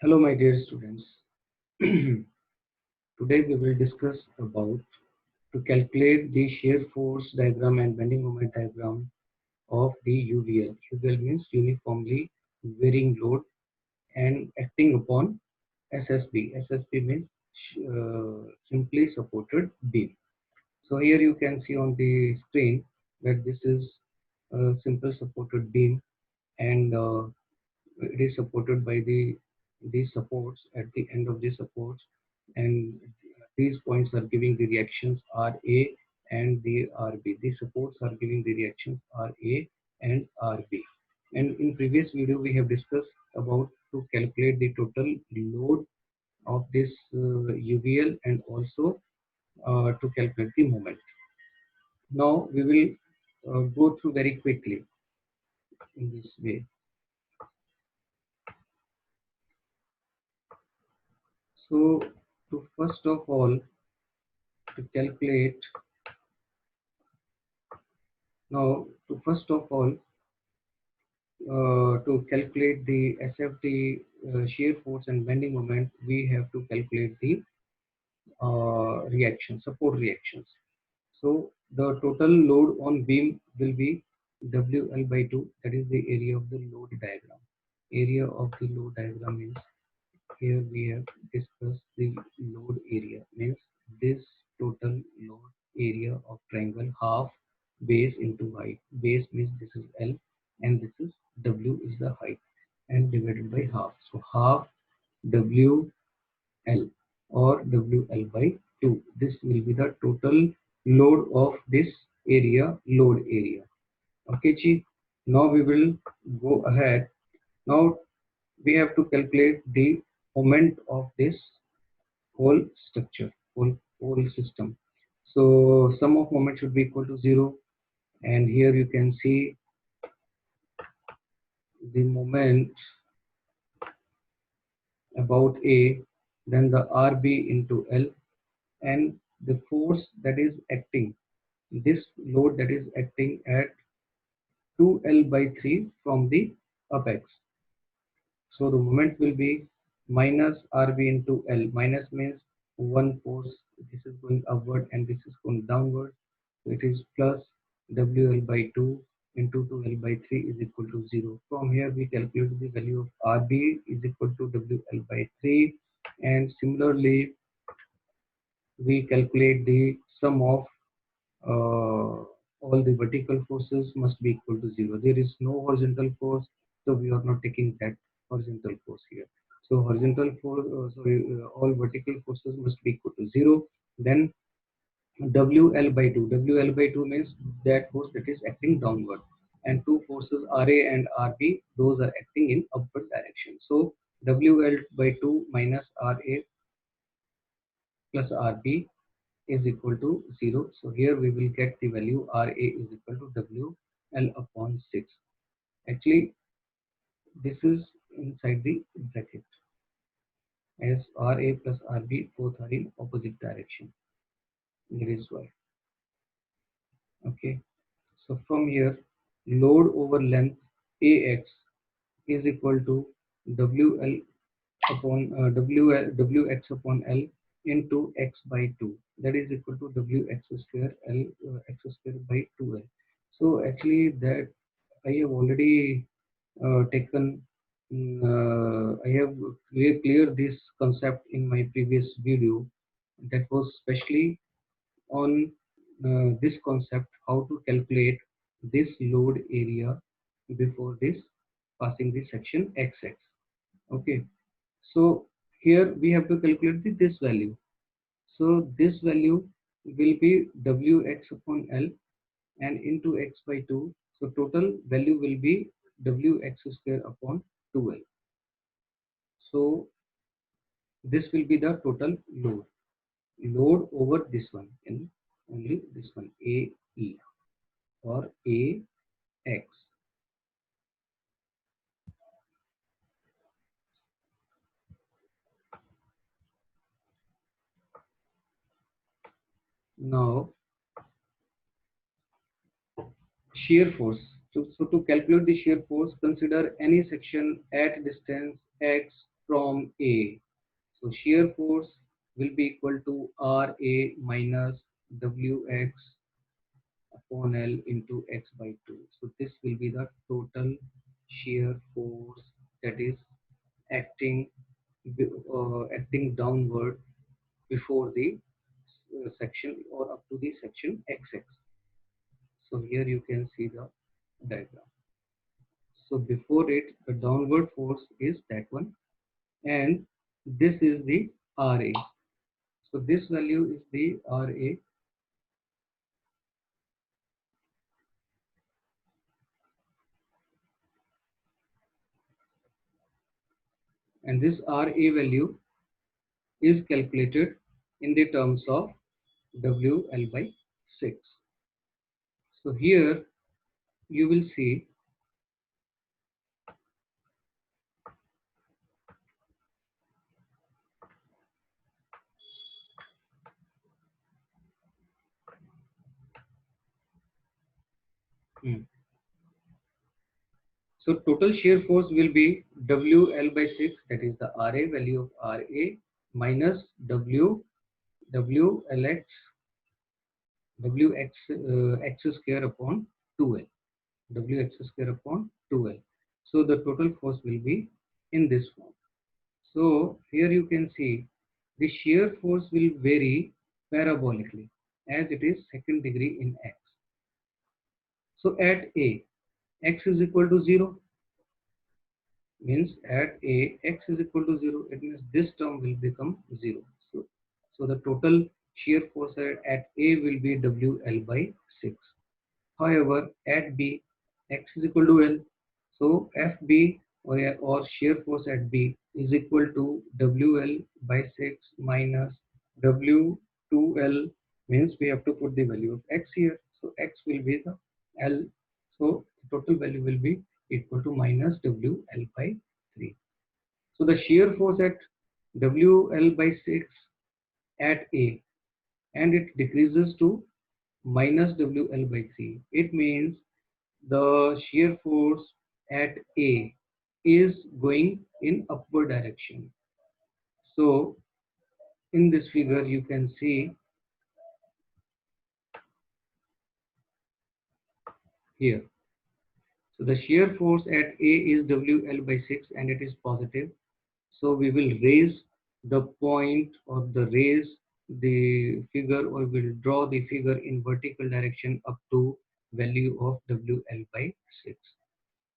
Hello, my dear students. Today we will discuss about to calculate the shear force diagram and bending moment diagram of the UVL. UVL means uniformly varying load and acting upon SSB. SSB means simply supported beam. So here you can see on the screen that this is a simple supported beam, and it is supported by these supports at the end of the supports, and these points are giving the reactions RA and the RB. These supports are giving the reactions RA and RB. And in previous video we have discussed about to calculate the total load of this UVL and also to calculate the moment. Now we will go through very quickly in this way. So to first of all to calculate now to first of all to calculate the SFT shear force and bending moment, we have to calculate the support reactions. So the total load on beam will be WL by 2, that is the area of the load diagram. Area of the load diagram means here we have discussed the load area, means this total load area of triangle half base into height. Base means this is L and this is W is the height, and divided by half. So half WL or WL by 2. This will be the total load of this load area. Okay, Chi. Now we will go ahead. Now we have to calculate the moment of this whole structure, whole system. So sum of moment should be equal to 0, and here you can see the moment about A, then the RB into L, and the force that is acting, this load that is acting at 2L by 3 from the apex. So the moment will be minus RB into L. Minus means one force, this is going upward and this is going downward. So it is plus WL by 2 into 2L by 3 is equal to 0. From here we calculate the value of RB is equal to WL by 3, and similarly we calculate the sum of all the vertical forces must be equal to 0. There is no horizontal force, so we are not taking that horizontal force here. So horizontal force, all vertical forces must be equal to 0. Then WL by 2. WL by 2 means that force that is acting downward, and two forces RA and RB, those are acting in upward direction. So WL by 2 minus RA plus RB is equal to 0. So here we will get the value RA is equal to WL upon 6. Actually, this is inside the bracket, as RA plus RB both are in opposite direction. That is why. Okay. So from here, load over length AX is equal to WL upon WX upon L into X by 2, that is equal to WX square L X square by 2L. So actually that I have already taken I have cleared this concept in my previous video, that was specially on this concept, how to calculate this load area before this passing the section XX. Okay, so here we have to calculate this value. So this value will be Wx upon L and into x by 2. So total value will be Wx square upon 2L. So this will be the total load over this one, and only this one, AE or AX. Now shear force. So to calculate the shear force, consider any section at distance x from A. So shear force will be equal to Ra minus Wx upon L into x by 2. So this will be the total shear force that is acting acting downward before the section or up to the section XX. So here you can see the diagram. So before it, the downward force is that one, and this is the Ra. So this value is the Ra, and this Ra value is calculated in the terms of WL by 6. So here you will see hmm, so total shear force will be WL by 6, that is the Ra value of Ra minus WLX x square upon 2L. Wx square upon 2L. So the total force will be in this form. So here you can see the shear force will vary parabolically as it is second degree in x. So at A, x is equal to 0, means at A, x is equal to 0, it means this term will become 0. So the total shear force at A will be WL by 6. However, at B, x is equal to L. So FB or shear force at B is equal to WL by 6 minus W2L, means we have to put the value of x here. So x will be the L. So the total value will be equal to minus WL by 3. So the shear force at WL by 6 at A, and it decreases to minus WL by 3. It means the shear force at A is going in upward direction. So in this figure you can see here. So the shear force at A is WL by 6 and it is positive. So we will raise the point or raise the figure, or will draw the figure in vertical direction up to value of WL by 6.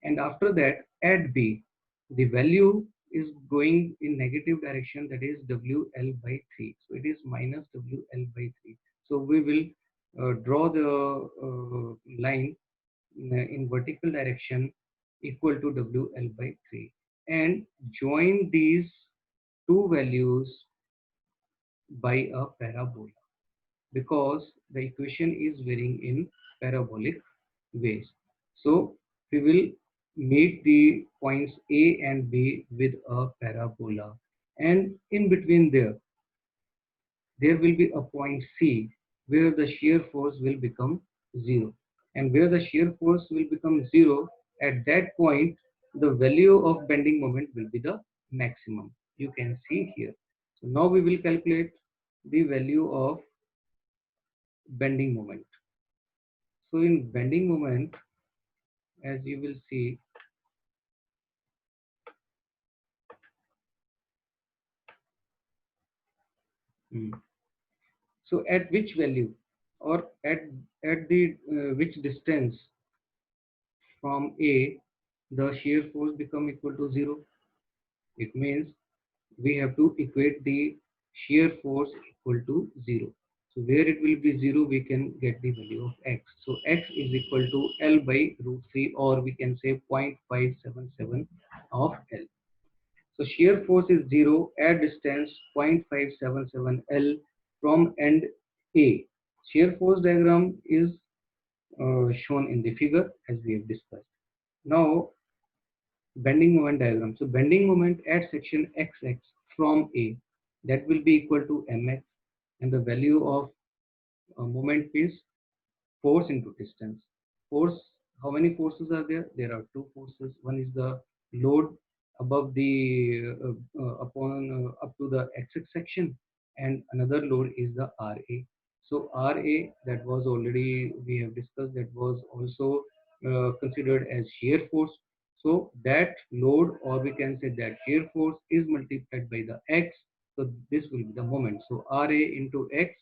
And after that at B, the value is going in negative direction, that is WL by 3. So it is minus WL by 3. So we will draw the line in vertical direction equal to WL by 3 and join these two values by a parabola, because the equation is varying in parabolic ways. So we will meet the points A and B with a parabola, and in between there will be a point C where the shear force will become 0, and where the shear force will become 0, at that point the value of bending moment will be the maximum. You can see here. So now we will calculate the value of bending moment. So in bending moment, as you will see, hmm, so at which value, or at the which distance from A the shear force become equal to 0? It means we have to equate the shear force equal to 0. So where it will be 0, we can get the value of x. So x is equal to L by root 3, or we can say 0.577 of L. So shear force is 0 at distance 0.577 L from end A. Shear force diagram is shown in the figure as we have discussed. Now bending moment diagram. So bending moment at section XX from A, that will be equal to mx, and the value of moment is force into distance. Force, how many forces are there? There are two forces. One is the load above the up to the axis section, and another load is the RA. So RA, that was already we have discussed, that was also considered as shear force. So that load, or we can say that shear force, is multiplied by the X. So this will be the moment. So RA into X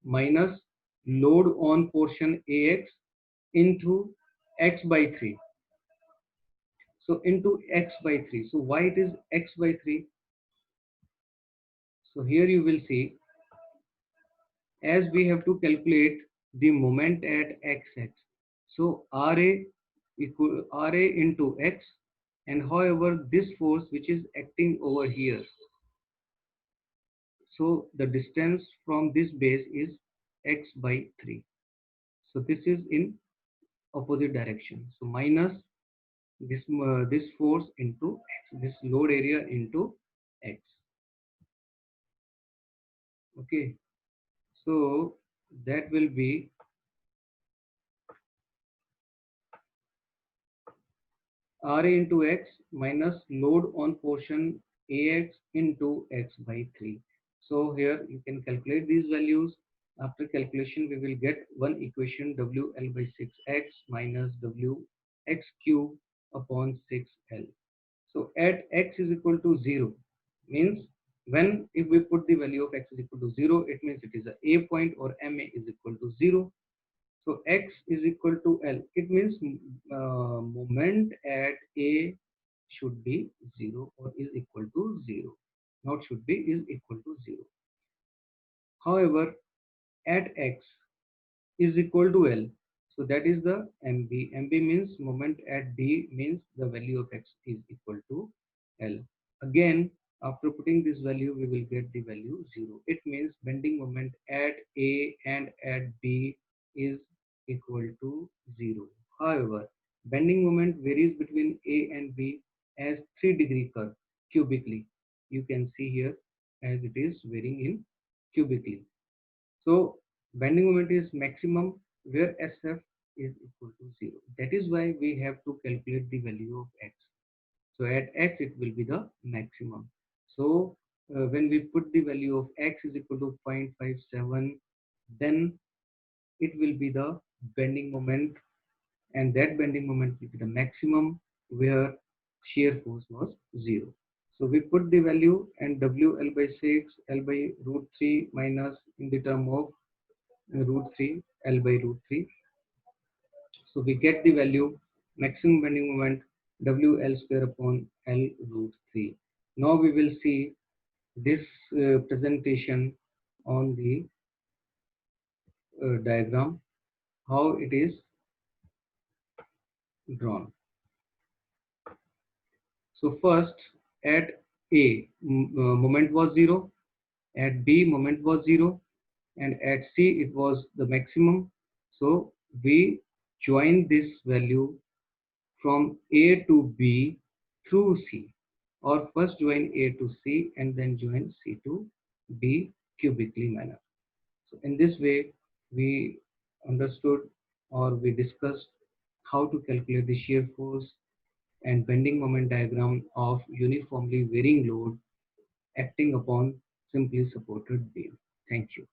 minus load on portion AX into X by 3. So into X by 3. So why it is X by 3? So here you will see, as we have to calculate the moment at X. So RA equal RA into X, and however this force which is acting over here, so the distance from this base is X by 3. So this is in opposite direction. So minus this force into X, this load area into X. Okay, so that will be RA into X minus load on portion AX into X by 3. So here you can calculate these values. After calculation, we will get one equation, WL by 6X minus WX cube upon 6L. So at X is equal to 0 means, when if we put the value of X is equal to 0, it means it is a point, or MA is equal to 0. So X is equal to L. It means moment at A should be 0 or is equal to 0. Not should be, is equal to 0. However, at X is equal to L. So that is the MB. MB means moment at B, means the value of X is equal to L. Again, after putting this value, we will get the value 0. It means bending moment at A and at B is equal to 0. However, bending moment varies between A and B as 3-degree curve cubically. You can see here as it is varying in cubically. So bending moment is maximum where SF is equal to 0. That is why we have to calculate the value of X. So at X it will be the maximum. So when we put the value of X is equal to 0.57, then it will be the bending moment, and that bending moment will be the maximum where shear force was 0. So we put the value, and WL by 6, L by root 3 minus in the term of root 3, L by root 3. So we get the value maximum bending moment WL square upon L root 3. Now we will see this presentation on the diagram, how it is drawn. So first, at A moment was 0, at B moment was 0, and at C it was the maximum. So we join this value from A to B through C, or first join A to C and then join C to B cubically manner. So in this way we understood, or we discussed, how to calculate the shear force and bending moment diagram of uniformly varying load acting upon simply supported beam. Thank you.